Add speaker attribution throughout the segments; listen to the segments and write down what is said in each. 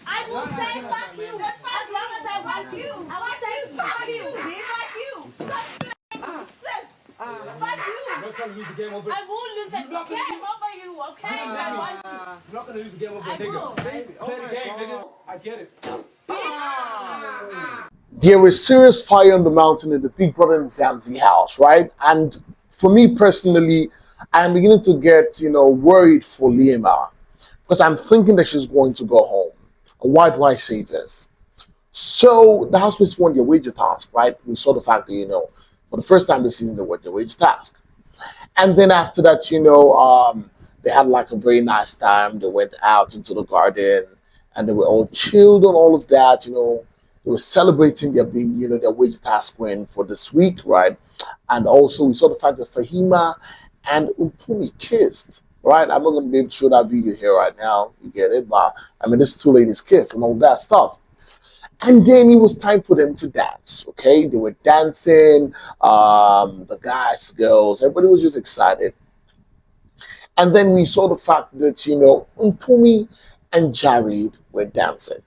Speaker 1: I will say fuck you as long as I want you. I want to say fuck you. Fuck you. Sis. Fuck you.
Speaker 2: I'm not trying to lose the game over.
Speaker 1: I will lose the game over you, okay? I want you.
Speaker 2: You're not going to lose the game over a nigga. Play the game, nigga. I get it.
Speaker 3: There is serious fire on the mountain in the Big Bbmzansi house, right? And for me personally, I'm beginning to get, worried for Liema because I'm thinking that she's going to go home. Why do I say this? So the housemates won their wager task, right? We saw the fact that, for the first time this season, they won their wager task. And then after that, they had like a very nice time. They went out into the garden and they were all chilled on all of that, They were celebrating their being, their wage task win for this week, right? And also we saw the fact that Fahima and Mpumi kissed, right? I'm not going to be able to show that video here right now. You get it? But I mean, these two ladies kissed and all that stuff. And then it was time for them to dance, okay? They were dancing, the guys, girls, everybody was just excited. And then we saw the fact that, Mpumi and Jareed were dancing.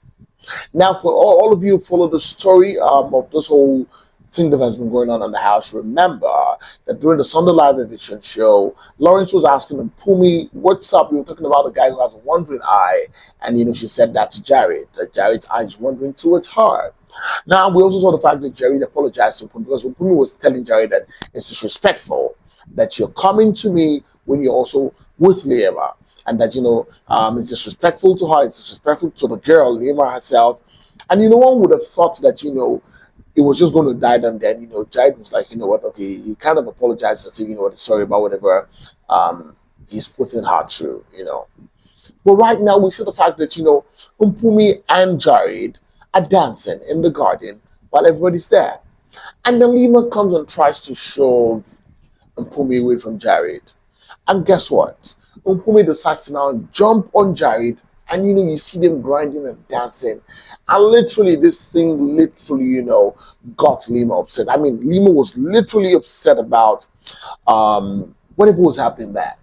Speaker 3: Now, for all of you who follow the story of this whole thing that has been going on in the house, remember that during the Sunday Live Eviction show, Lawrence was asking Mpumi, what's up? We were talking about the guy who has a wandering eye. And, she said that to Jareed, that Jareed's eye is wandering towards her. Now, we also saw the fact that Jareed apologized to Mpumi because Mpumi was telling Jareed that it's disrespectful that you're coming to me when you're also with Liema. And that, it's disrespectful to her, it's disrespectful to the girl, Liema herself. And, one would have thought that, it was just going to die and then, Jareed was like, what, okay, he kind of apologized and said, sorry about whatever he's putting her through, But right now, we see the fact that, Mpumi and Jareed are dancing in the garden while everybody's there. And then Liema comes and tries to shove Mpumi away from Jareed. And guess what? Mpumi decides to now jump on Jareed, and you see them grinding and dancing, and literally this thing got Liema upset. I mean, Liema was literally upset about whatever was happening there.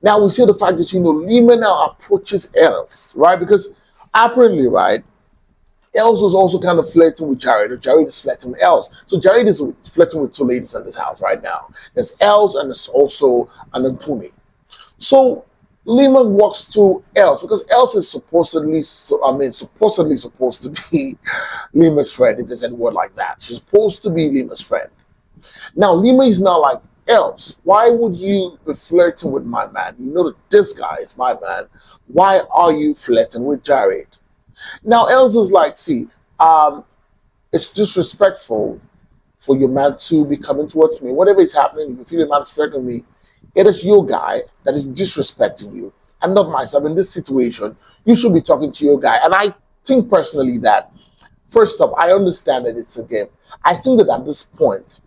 Speaker 3: Now we see the fact that Liema now approaches Els, right? Because apparently, right, Els was also kind of flirting with Jareed, or Jareed is flirting with Els. So Jareed is flirting with two ladies in this house right now. There's Els and there's also an Mpumi. So Liema walks to Els because Els is supposedly supposed to be Liema's friend, if there's any word like that. She's supposed to be Liema's friend. Now Liema is now like, Els, why would you be flirting with my man? You know that this guy is my man. Why are you flirting with Jareed? Now Els is like, see, it's disrespectful for your man to be coming towards me. Whatever is happening, if you feel your man is flirting with me, it is your guy that is disrespecting you and not myself. In this situation, you should be talking to your guy. And I think personally that, first off, I understand that it's a game. I think that at this point,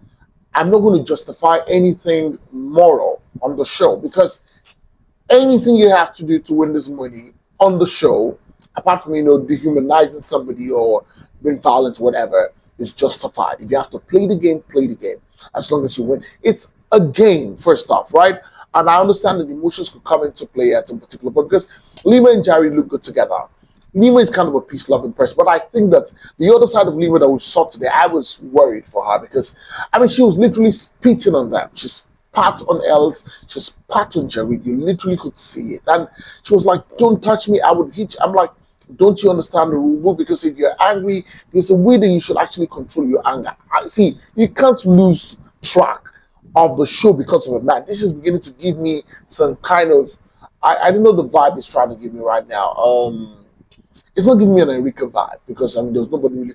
Speaker 3: I'm not going to justify anything moral on the show because anything you have to do to win this money on the show, apart from, dehumanizing somebody or being violent or whatever, is justified. If you have to play the game, play the game. As long as you win. It's a game, first off, right? And I understand that emotions could come into play at a particular point because Liema and Jareed look good together. Liema is kind of a peace-loving person, but I think that the other side of Liema that we saw today, I was worried for her because, she was literally spitting on them. She spat on Els, she spat on Jareed. You literally could see it. And she was like, don't touch me, I would hit you. I'm like, don't you understand the rule book? Because if you're angry, there's a way that you should actually control your anger. See, you can't lose track of the show because of a man. This is beginning to give me some kind of, I don't know the vibe it's trying to give me right now. It's not giving me an Enrica vibe because, there was nobody really,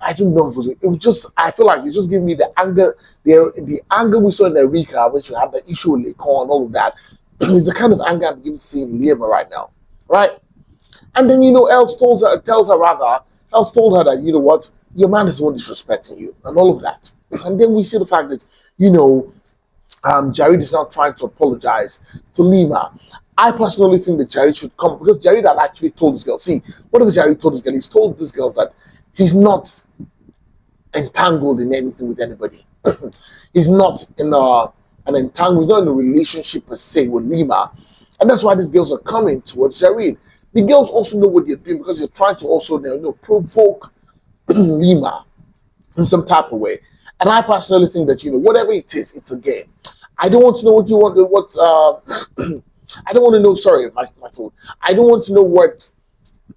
Speaker 3: I don't know if it was just, I feel like it's just giving me the anger, the anger we saw in Enrica when she had the issue with Lekon and all of that. It's the kind of anger I'm beginning to see in Liema right now, right? And then, Els told her that, what, your man is the one disrespecting you and all of that. And then we see the fact that, Jareed is now trying to apologize to Liema. I personally think that Jareed should come because Jareed had actually told this girl, see, whatever Jareed told this girl, he's told this girl that he's not entangled in anything with anybody. He's not in an entanglement, he's not in a relationship per se with Liema. And that's why these girls are coming towards Jareed. The girls also know what they're doing because they're trying to also, provoke Liema in some type of way. And I personally think that, whatever it is, it's a game. I don't want to know what you want, I don't want to know, sorry, my phone. I don't want to know what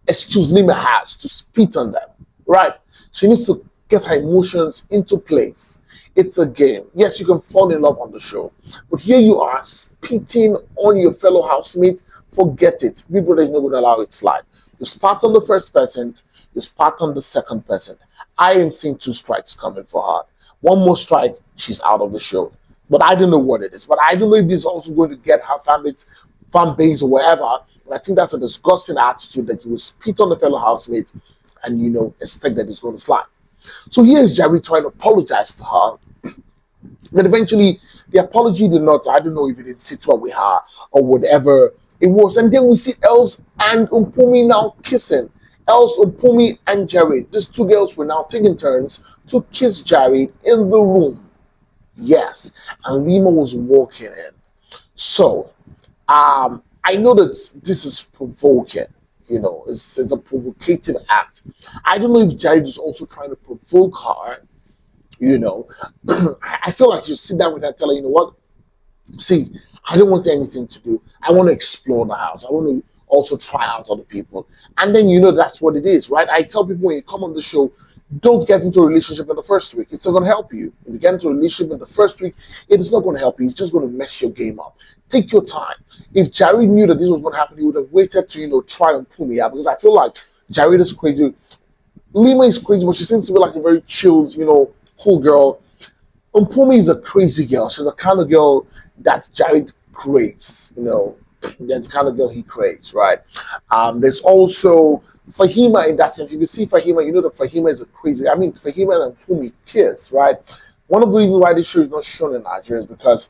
Speaker 3: excuse Liema has to spit on them, right? She needs to get her emotions into place. It's a game. Yes, you can fall in love on the show, but here you are spitting on your fellow housemate. Forget it. Big Brother is not going to allow it to slide. You spat on the first person, you spat on the second person. I ain't seen 2 strikes coming for her. One more strike, she's out of the show. But I don't know what it is. But I don't know if this is also going to get her fan base or whatever. But I think that's a disgusting attitude that you will spit on the fellow housemates and, expect that it's going to slide. So here's Jareed trying to apologize to her. But eventually, the apology did not, I don't know if it did sit well with her or whatever it was. And then we see Els and Mpumi now kissing. Els, Mpumi, and Jareed. These 2 girls were now taking turns to kiss Jareed in the room. Yes. And Liema was walking in. So, I know that this is provoking. It's a provocative act. I don't know if Jareed is also trying to provoke her. I feel like you sit down with her and tell her, you know what? See, I don't want anything to do. I want to explore the house. I want to also try out other people. And then, that's what it is, right? I tell people when you come on the show, don't get into a relationship in the first week. It's not going to help you. If you get into a relationship in the first week, it is not going to help you. It's just going to mess your game up. Take your time. If Jareed knew that this was going to happen, he would have waited to, try and pull me out. Because I feel like Jareed is crazy. Liema is crazy, but she seems to be like a very chilled, cool girl. Mpumi is a crazy girl. She's the kind of girl that Jareed craves, That's the kind of girl he craves, right? There's also Fahima in that sense. If you see Fahima, you know that Fahima is a crazy. Fahima and Mpumi kiss, right? One of the reasons why this show is not shown in Nigeria is because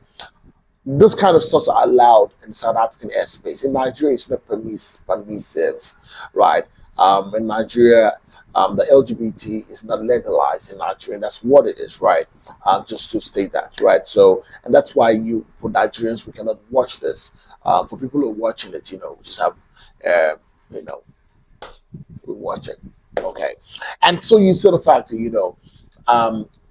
Speaker 3: this kind of stuff are allowed in South African airspace. In Nigeria, it's not permissive, right? In Nigeria, the LGBT is not legalized in Nigeria. That's what it is, right? Just to state that, right? So, and that's why for Nigerians, we cannot watch this. For people who are watching it, we just have, we watch it, okay? And so you saw the fact that,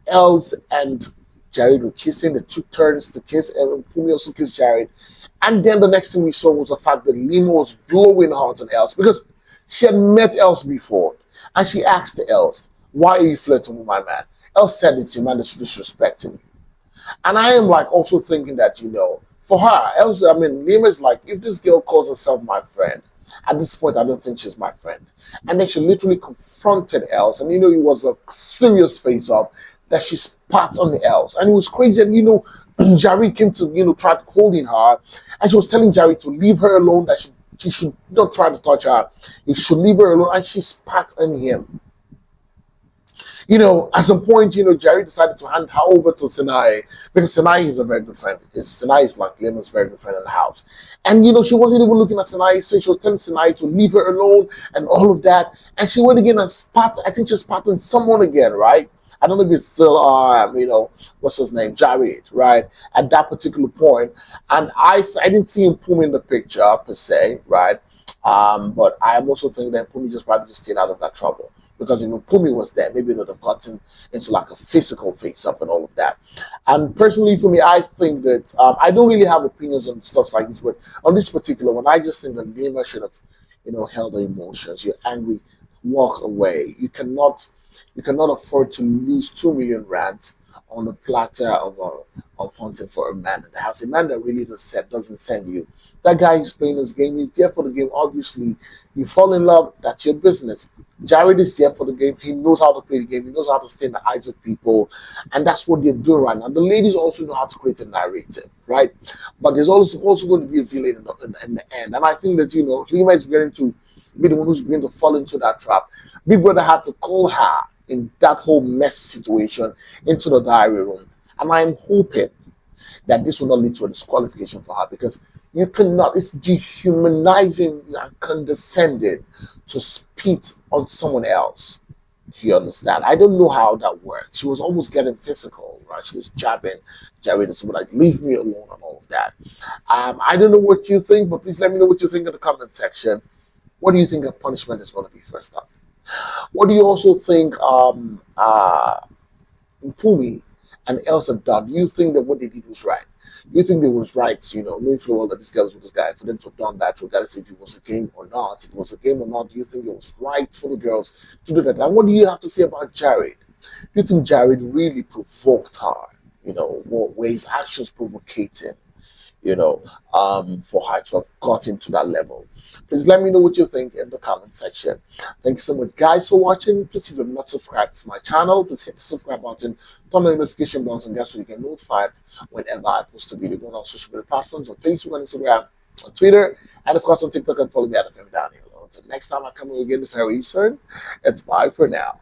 Speaker 3: Els and Jareed were kissing. They took turns to kiss, and Mpumi also kissed Jareed. And then the next thing we saw was the fact that Liema was blowing hard on Els because she had met Els before. And she asked Els, why are you flirting with my man? Els said it's your man that's disrespecting you. And I am also thinking that, for her, Els, Liema is like, if this girl calls herself my friend, at this point, I don't think she's my friend. And then she literally confronted Els. And, it was a serious face-off that she spat on the Els. And it was crazy. And, Jareed came to, try holding her. And she was telling Jareed to leave her alone, that she should not try to touch her. He should leave her alone. And she spat on him. At some point, Jareed decided to hand her over to Sinai because Sinai is a very good friend. Sinai is like Liema's very good friend in the house. And, she wasn't even looking at Sinai, so she was telling Sinai to leave her alone and all of that. And she went again and spat, I think she spat on someone again, right? I don't know if it's still, what's his name, Jareed, right? At that particular point. And I didn't see Mpumi in the picture, per se, right? But I am also thinking that Mpumi probably just stayed out of that trouble. Because if Mpumi was there, maybe it would have gotten into like a physical face-up and all of that. And personally, for me, I think that I don't really have opinions on stuff like this, but on this particular one, I just think that Liema should have, held her emotions. You're angry, walk away. You cannot afford to lose 2 million rand on the platter of hunting for a man in the house. A man that really doesn't send you. That guy is playing his game. He's there for the game. Obviously, you fall in love, that's your business. Jareed is there for the game. He knows how to play the game. He knows how to stay in the eyes of people. And that's what they're doing right now. The ladies also know how to create a narrative, right? But there's also going to be a villain in the end. And I think that, Liema is beginning to be the one who's beginning to fall into that trap. Big Brother had to call her in that whole mess situation into the diary room. And I'm hoping that this will not lead to a disqualification for her, because you cannot, it's dehumanizing and condescending to spit on someone else. Do you understand? I don't know how that works. She was almost getting physical, right? She was jabbing Jareed and someone like, leave me alone and all of that. I don't know what you think, but please let me know what you think in the comment section. What do you think her punishment is going to be first up? What do you also think Mpumi and Els have done? Do you think that what they did was right? Do you think it was right, knowing full well that this girl was with this guy, for them to have done that, regardless if it was a game or not? If it was a game or not, do you think it was right for the girls to do that? And what do you have to say about Jareed? Do you think Jareed really provoked her? Were his actions provocating? For her to have gotten to that level. Please let me know what you think in the comment section. Thank you so much, guys, for watching. Please, if you're not subscribed to my channel, please hit the subscribe button, turn on the notification bells, and guess what? You get notified whenever I post a video. Go on social media platforms on Facebook and Instagram, on Twitter, and of course on TikTok, and follow me at Olufemi. Until next time I come again very soon, it's bye for now.